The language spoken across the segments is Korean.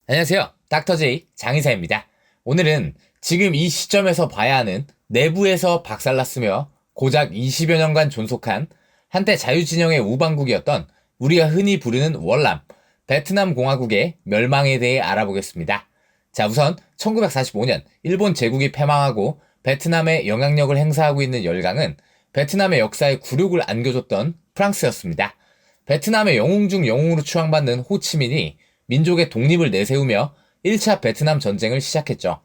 안녕하세요. 닥터제이 장의사입니다. 오늘은 지금 이 시점에서 봐야 하는 내부에서 박살났으며 고작 20여 년간 존속한 한때 자유진영의 우방국이었던 우리가 흔히 부르는 월남, 베트남 공화국의 멸망에 대해 알아보겠습니다. 자, 우선 1945년 일본 제국이 패망하고 베트남에 영향력을 행사하고 있는 열강은 베트남의 역사에 굴욕을 안겨줬던 프랑스였습니다. 베트남의 영웅 중 영웅으로 추앙받는 호치민이 민족의 독립을 내세우며 1차 베트남 전쟁을 시작했죠.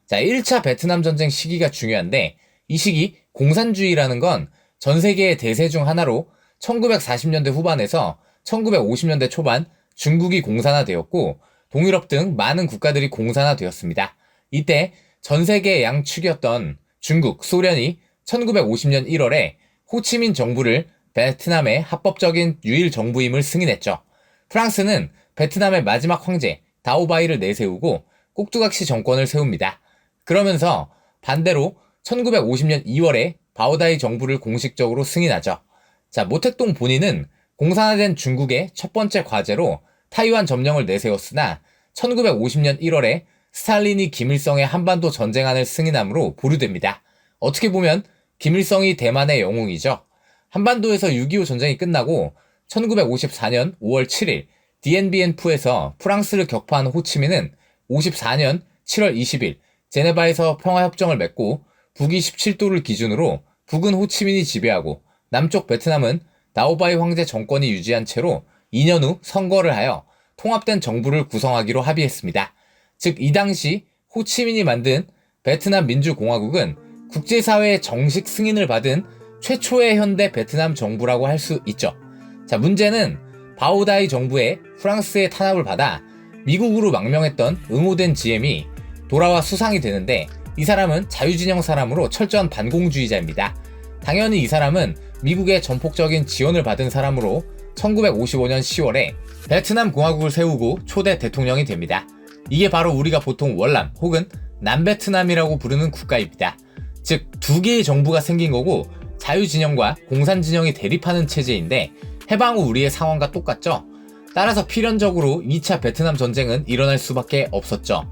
자, 1차 베트남 전쟁 시기가 중요한데 이 시기 공산주의라는 건 전 세계의 대세 중 하나로 1940년대 후반에서 1950년대 초반 중국이 공산화되었고 동유럽 등 많은 국가들이 공산화되었습니다. 이때 전 세계의 양축이었던 중국, 소련이 1950년 1월에 호치민 정부를 베트남의 합법적인 유일 정부임을 승인했죠. 프랑스는 베트남의 마지막 황제 다오바이를 내세우고 꼭두각시 정권을 세웁니다. 그러면서 반대로 1950년 2월에 바오다이 정부를 공식적으로 승인하죠. 자, 모택동 본인은 공산화된 중국의 첫 번째 과제로 타이완 점령을 내세웠으나 1950년 1월에 스탈린이 김일성의 한반도 전쟁안을 승인함으로 보류됩니다. 어떻게 보면 김일성이 대만의 영웅이죠. 한반도에서 6.25 전쟁이 끝나고 1954년 5월 7일 디엔비엔푸에서 프랑스를 격파한 호치민은 54년 7월 20일 제네바에서 평화협정을 맺고 북위 17도를 기준으로 북은 호치민이 지배하고 남쪽 베트남은 다오바이 황제 정권이 유지한 채로 2년 후 선거를 하여 통합된 정부를 구성하기로 합의했습니다. 즉 이 당시 호치민이 만든 베트남 민주공화국은 국제사회의 정식 승인을 받은 최초의 현대 베트남 정부라고 할 수 있죠. 자, 문제는 바오다이 정부의 프랑스의 탄압을 받아 미국으로 망명했던 응호된 GM이 돌아와 수상이 되는데 이 사람은 자유진영 사람으로 철저한 반공주의자입니다. 당연히 이 사람은 미국의 전폭적인 지원을 받은 사람으로 1955년 10월에 베트남 공화국을 세우고 초대 대통령이 됩니다. 이게 바로 우리가 보통 월남 혹은 남베트남이라고 부르는 국가입니다. 즉 두 개의 정부가 생긴 거고 자유진영과 공산진영이 대립하는 체제인데 해방 후 우리의 상황과 똑같죠? 따라서 필연적으로 2차 베트남 전쟁은 일어날 수밖에 없었죠.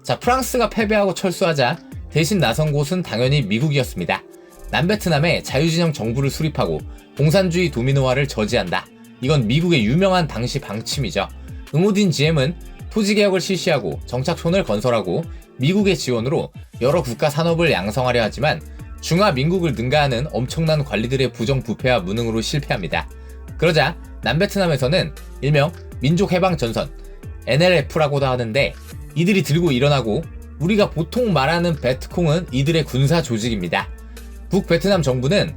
자, 프랑스가 패배하고 철수하자 대신 나선 곳은 당연히 미국이었습니다. 남베트남에 자유진영 정부를 수립하고 공산주의 도미노화를 저지한다. 이건 미국의 유명한 당시 방침이죠. 응호딘 GM은 토지개혁을 실시하고 정착촌을 건설하고 미국의 지원으로 여러 국가 산업을 양성하려 하지만 중화민국을 능가하는 엄청난 관리들의 부정부패와 무능으로 실패합니다. 그러자 남베트남에서는 일명 민족해방전선 NLF라고도 하는데 이들이 들고 일어나고 우리가 보통 말하는 베트콩은 이들의 군사 조직입니다. 북베트남 정부는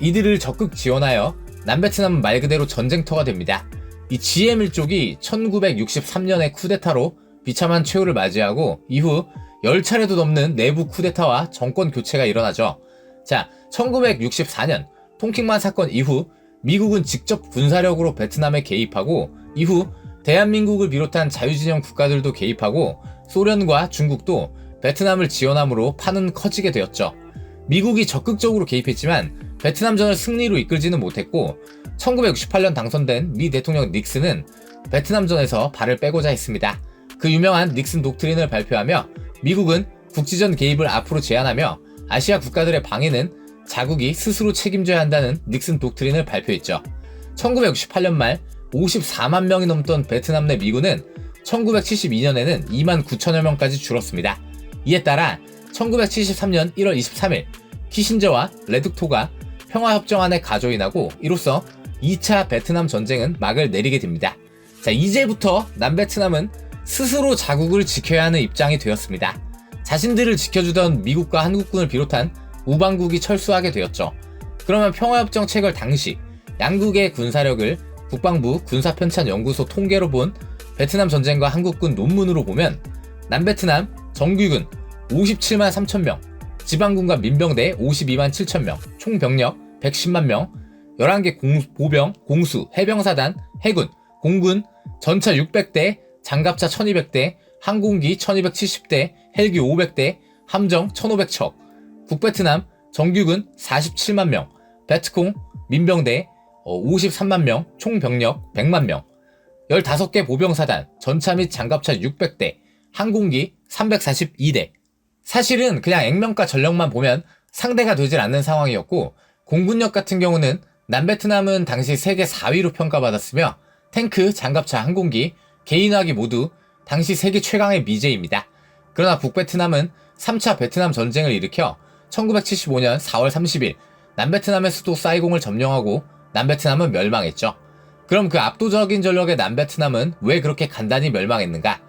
이들을 적극 지원하여 남베트남은 말 그대로 전쟁터가 됩니다. 이 GM1족이 1963년의 쿠데타로 비참한 최후를 맞이하고 이후 10차례도 넘는 내부 쿠데타와 정권 교체가 일어나죠. 자, 1964년 통킹만 사건 이후 미국은 직접 군사력으로 베트남에 개입하고 이후 대한민국을 비롯한 자유진영 국가들도 개입하고 소련과 중국도 베트남을 지원함으로 판은 커지게 되었죠. 미국이 적극적으로 개입했지만 베트남전을 승리로 이끌지는 못했고 1968년 당선된 미 대통령 닉슨은 베트남전에서 발을 빼고자 했습니다. 그 유명한 닉슨 독트린을 발표하며 미국은 국지전 개입을 앞으로 제한하며 아시아 국가들의 방해는 자국이 스스로 책임져야 한다는 닉슨 독트린을 발표했죠. 1968년 말 54만 명이 넘던 베트남 내 미군은 1972년에는 2만 9천여 명까지 줄었습니다. 이에 따라 1973년 1월 23일 키신저와 레둑토가 평화협정안에 가조인하고 이로써 2차 베트남 전쟁은 막을 내리게 됩니다. 자, 이제부터 남베트남은 스스로 자국을 지켜야 하는 입장이 되었습니다. 자신들을 지켜주던 미국과 한국군을 비롯한 우방국이 철수하게 되었죠. 그러면 평화협정 체결 당시 양국의 군사력을 국방부 군사편찬연구소 통계로 본 베트남 전쟁과 한국군 논문으로 보면 남베트남 정규군 57만 3천 명, 지방군과 민병대 52만 7천 명, 총 병력 110만 명, 11개 보병, 공수, 해병사단, 해군, 공군, 전차 600대, 장갑차 1200대, 항공기 1270대, 헬기 500대, 함정 1500척, 북베트남 정규군 47만 명, 베트콩 민병대 53만 명, 총 병력 100만 명, 15개 보병사단, 전차 및 장갑차 600대, 항공기 342대. 사실은 그냥 액면가 전력만 보면 상대가 되질 않는 상황이었고, 공군력 같은 경우는 남베트남은 당시 세계 4위로 평가받았으며 탱크, 장갑차, 항공기, 개인화기 모두 당시 세계 최강의 미제입니다. 그러나 북베트남은 3차 베트남 전쟁을 일으켜 1975년 4월 30일 남베트남의 수도 사이공을 점령하고 남베트남은 멸망했죠. 그럼 그 압도적인 전력의 남베트남은 왜 그렇게 간단히 멸망했는가?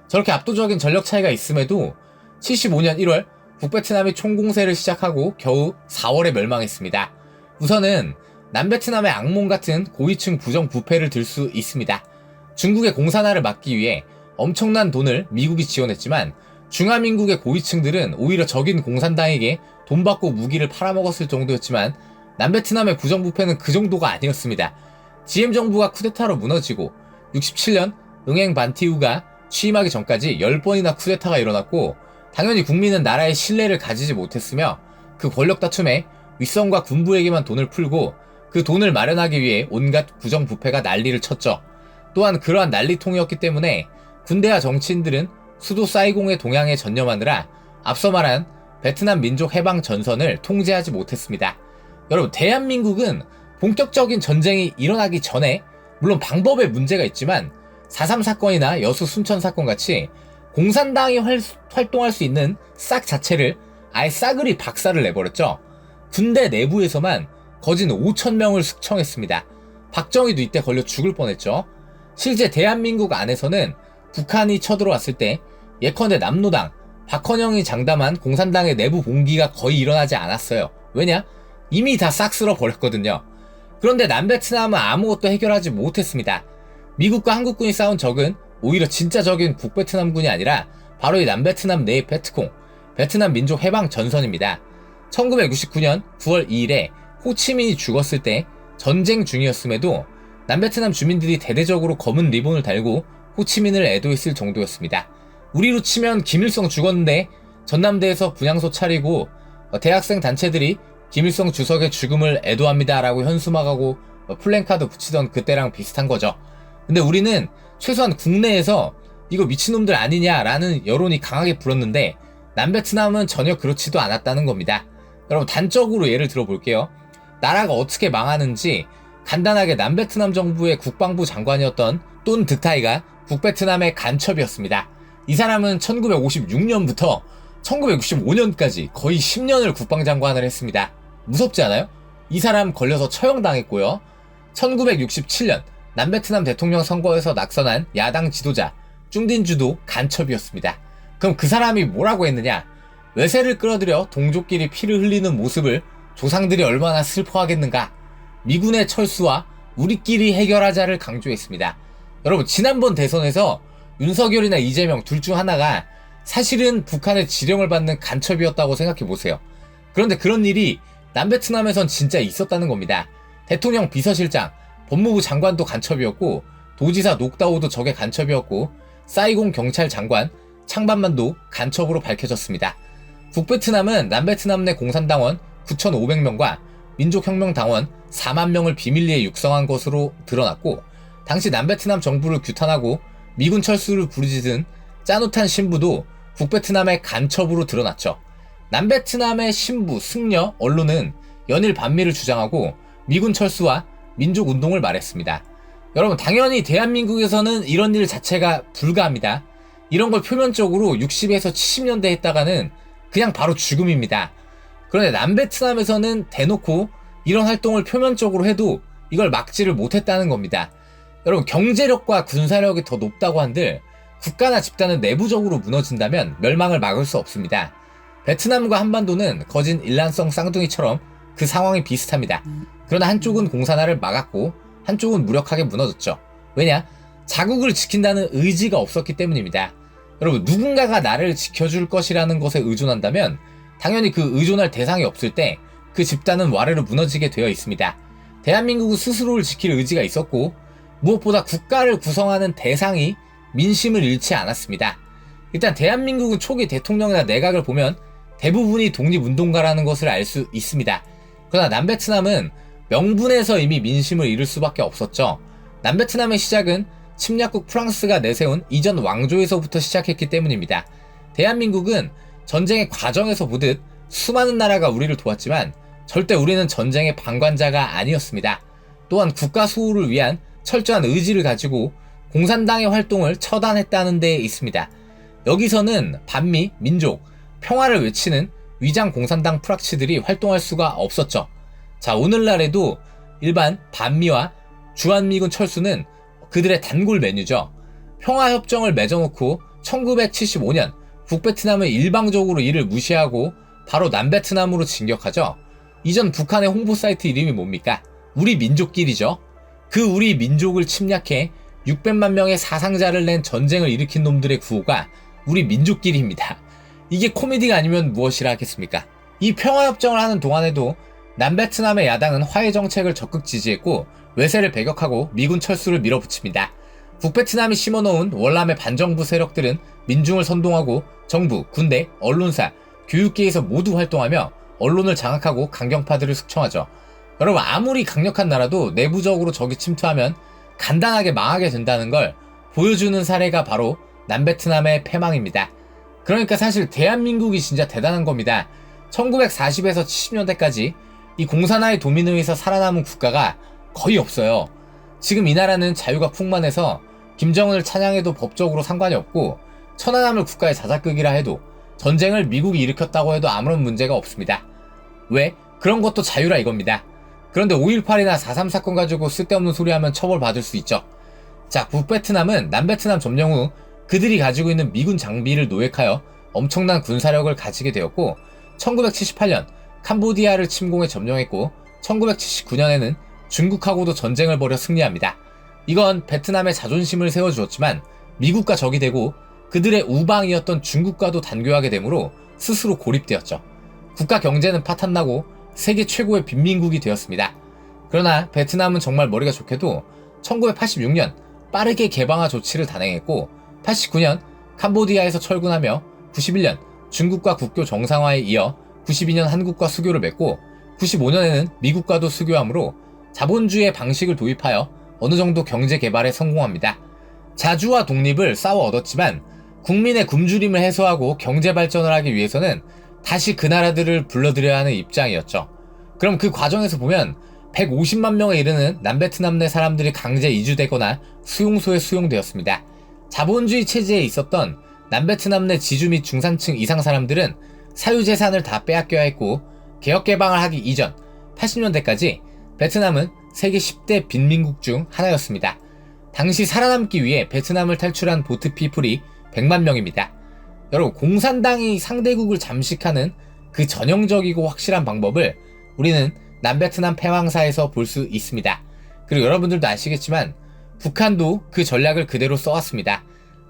저렇게 압도적인 전력 차이가 있음에도 75년 1월 북베트남이 총공세를 시작하고 겨우 4월에 멸망했습니다. 우선은 남베트남의 악몽 같은 고위층 부정부패를 들 수 있습니다. 중국의 공산화를 막기 위해 엄청난 돈을 미국이 지원했지만 중화민국의 고위층들은 오히려 적인 공산당에게 돈 받고 무기를 팔아먹었을 정도였지만 남베트남의 부정부패는 그 정도가 아니었습니다. GM 정부가 쿠데타로 무너지고 67년 응행 반티우가 취임하기 전까지 10번이나 쿠데타가 일어났고 당연히 국민은 나라의 신뢰를 가지지 못했으며 그 권력 다툼에 윗선과 군부에게만 돈을 풀고 그 돈을 마련하기 위해 온갖 부정부패가 난리를 쳤죠. 또한 그러한 난리통이었기 때문에 군대와 정치인들은 수도 사이공의 동향에 전념하느라 앞서 말한 베트남 민족 해방 전선을 통제하지 못했습니다. 여러분, 대한민국은 본격적인 전쟁이 일어나기 전에 물론 방법에 문제가 있지만 4.3 사건이나 여수 순천 사건 같이 공산당이 활동할 수 있는 싹 자체를 아예 싸그리 박살을 내버렸죠. 군대 내부에서만 거진 5,000명을 숙청했습니다. 박정희도 이때 걸려 죽을 뻔했죠. 실제 대한민국 안에서는 북한이 쳐들어왔을 때 예컨대 남로당, 박헌영이 장담한 공산당의 내부 봉기가 거의 일어나지 않았어요. 왜냐? 이미 다 싹 쓸어버렸거든요. 그런데 남베트남은 아무것도 해결하지 못했습니다. 미국과 한국군이 싸운 적은 오히려 진짜 적인 북베트남군이 아니라 바로 이 남베트남 내의 베트콩, 베트남 민족 해방 전선입니다. 1969년 9월 2일에 호치민이 죽었을 때 전쟁 중이었음에도 남베트남 주민들이 대대적으로 검은 리본을 달고 호치민을 애도했을 정도였습니다. 우리로 치면 김일성 죽었는데 전남대에서 분향소 차리고 대학생 단체들이 김일성 주석의 죽음을 애도합니다 라고 현수막하고 플랜카드 붙이던 그때랑 비슷한 거죠. 근데 우리는 최소한 국내에서 이거 미친놈들 아니냐 라는 여론이 강하게 불었는데 남베트남은 전혀 그렇지도 않았다는 겁니다. 여러분, 단적으로 예를 들어볼게요. 나라가 어떻게 망하는지 간단하게 남베트남 정부의 국방부 장관이었던 똔 드타이가 북베트남의 간첩이었습니다. 이 사람은 1956년부터 1965년까지 거의 10년을 국방장관을 했습니다. 무섭지 않아요? 이 사람 걸려서 처형당했고요. 1967년 남베트남 대통령 선거에서 낙선한 야당 지도자 쭝딘주도 간첩이었습니다. 그럼 그 사람이 뭐라고 했느냐? 외세를 끌어들여 동족끼리 피를 흘리는 모습을 조상들이 얼마나 슬퍼하겠는가? 미군의 철수와 우리끼리 해결하자를 강조했습니다. 여러분, 지난번 대선에서 윤석열이나 이재명 둘 중 하나가 사실은 북한의 지령을 받는 간첩이었다고 생각해보세요. 그런데 그런 일이 남베트남에선 진짜 있었다는 겁니다. 대통령 비서실장, 법무부 장관도 간첩이었고 도지사 녹다오도 적의 간첩이었고 사이공 경찰 장관 창반만도 간첩으로 밝혀졌습니다. 북베트남은 남베트남 내 공산당원 9,500명과 민족혁명당원 4만 명을 비밀리에 육성한 것으로 드러났고 당시 남베트남 정부를 규탄하고 미군 철수를 부르짖은 짜누탄 신부도 북베트남의 간첩으로 드러났죠. 남베트남의 신부, 승려, 언론은 연일 반미를 주장하고 미군 철수와 민족운동을 말했습니다. 여러분, 당연히 대한민국에서는 이런 일 자체가 불가합니다. 이런 걸 표면적으로 60에서 70년대 했다가는 그냥 바로 죽음입니다. 그런데 남베트남에서는 대놓고 이런 활동을 표면적으로 해도 이걸 막지를 못했다는 겁니다. 여러분, 경제력과 군사력이 더 높다고 한들 국가나 집단은 내부적으로 무너진다면 멸망을 막을 수 없습니다. 베트남과 한반도는 거진 일란성 쌍둥이처럼 그 상황이 비슷합니다. 그러나 한쪽은 공산화를 막았고 한쪽은 무력하게 무너졌죠. 왜냐? 자국을 지킨다는 의지가 없었기 때문입니다. 여러분, 누군가가 나를 지켜줄 것이라는 것에 의존한다면 당연히 그 의존할 대상이 없을 때 그 집단은 와르르 무너지게 되어 있습니다. 대한민국은 스스로를 지킬 의지가 있었고 무엇보다 국가를 구성하는 대상이 민심을 잃지 않았습니다. 일단 대한민국은 초기 대통령이나 내각을 보면 대부분이 독립운동가라는 것을 알 수 있습니다. 그러나 남베트남은 명분에서 이미 민심을 잃을 수밖에 없었죠. 남베트남의 시작은 침략국 프랑스가 내세운 이전 왕조에서부터 시작했기 때문입니다. 대한민국은 전쟁의 과정에서 보듯 수많은 나라가 우리를 도왔지만 절대 우리는 전쟁의 방관자가 아니었습니다. 또한 국가 수호를 위한 철저한 의지를 가지고 공산당의 활동을 처단했다는 데 있습니다. 여기서는 반미, 민족, 평화를 외치는 위장 공산당 프락치들이 활동할 수가 없었죠. 자, 오늘날에도 일반 반미와 주한미군 철수는 그들의 단골 메뉴죠. 평화협정을 맺어놓고 1975년 북베트남은 일방적으로 이를 무시하고 바로 남베트남으로 진격하죠. 이전 북한의 홍보 사이트 이름이 뭡니까? 우리 민족끼리죠. 그 우리 민족을 침략해 600만 명의 사상자를 낸 전쟁을 일으킨 놈들의 구호가 우리 민족끼리입니다. 이게 코미디가 아니면 무엇이라 하겠습니까? 이 평화협정을 하는 동안에도 남베트남의 야당은 화해 정책을 적극 지지했고 외세를 배격하고 미군 철수를 밀어붙입니다. 북베트남이 심어놓은 월남의 반정부 세력들은 민중을 선동하고 정부, 군대, 언론사, 교육계에서 모두 활동하며 언론을 장악하고 강경파들을 숙청하죠. 여러분, 아무리 강력한 나라도 내부적으로 적이 침투하면 간단하게 망하게 된다는 걸 보여주는 사례가 바로 남베트남의 패망입니다. 그러니까 사실 대한민국이 진짜 대단한 겁니다. 1940에서 70년대까지 이 공산화의 도미노에서 살아남은 국가가 거의 없어요. 지금 이 나라는 자유가 풍만해서 김정은을 찬양해도 법적으로 상관이 없고 천안함을 국가의 자작극이라 해도 전쟁을 미국이 일으켰다고 해도 아무런 문제가 없습니다. 왜? 그런 것도 자유라 이겁니다. 그런데 5.18이나 4.3 사건 가지고 쓸데없는 소리하면 처벌받을 수 있죠. 자, 북베트남은 남베트남 점령 후 그들이 가지고 있는 미군 장비를 노획하여 엄청난 군사력을 가지게 되었고 1978년 캄보디아를 침공해 점령했고 1979년에는 중국하고도 전쟁을 벌여 승리합니다. 이건 베트남의 자존심을 세워주었지만 미국과 적이 되고 그들의 우방이었던 중국과도 단교하게 되므로 스스로 고립되었죠. 국가 경제는 파탄나고 세계 최고의 빈민국이 되었습니다. 그러나 베트남은 정말 머리가 좋게도 1986년 빠르게 개방화 조치를 단행했고 89년 캄보디아에서 철군하며 91년 중국과 국교 정상화에 이어 92년 한국과 수교를 맺고 95년에는 미국과도 수교하므로 자본주의의 방식을 도입하여 어느 정도 경제 개발에 성공합니다. 자주와 독립을 싸워 얻었지만 국민의 굶주림을 해소하고 경제 발전을 하기 위해서는 다시 그 나라들을 불러들여야 하는 입장이었죠. 그럼 그 과정에서 보면 150만 명에 이르는 남베트남 내 사람들이 강제 이주되거나 수용소에 수용되었습니다. 자본주의 체제에 있었던 남베트남 내 지주 및 중산층 이상 사람들은 사유재산을 다 빼앗겨야 했고 개혁개방을 하기 이전 80년대까지 베트남은 세계 10대 빈민국 중 하나였습니다. 당시 살아남기 위해 베트남을 탈출한 보트피플이 100만 명입니다. 여러분, 공산당이 상대국을 잠식하는 그 전형적이고 확실한 방법을 우리는 남베트남 패망사에서 볼 수 있습니다. 그리고 여러분들도 아시겠지만 북한도 그 전략을 그대로 써왔습니다.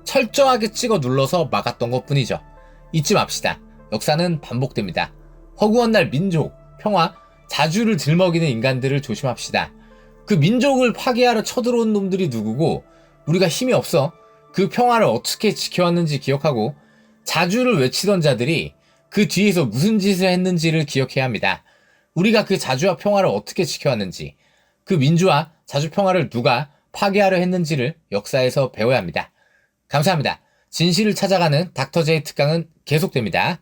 철저하게 찍어 눌러서 막았던 것 뿐이죠. 잊지 맙시다. 역사는 반복됩니다. 허구한 날 민족, 평화, 자주를 들먹이는 인간들을 조심합시다. 그 민족을 파괴하러 쳐들어온 놈들이 누구고 우리가 힘이 없어 그 평화를 어떻게 지켜왔는지 기억하고 자주를 외치던 자들이 그 뒤에서 무슨 짓을 했는지를 기억해야 합니다. 우리가 그 자주와 평화를 어떻게 지켜왔는지, 그 민주와 자주 평화를 누가 파괴하려 했는지를 역사에서 배워야 합니다. 감사합니다. 진실을 찾아가는 닥터 제이 특강은 계속됩니다.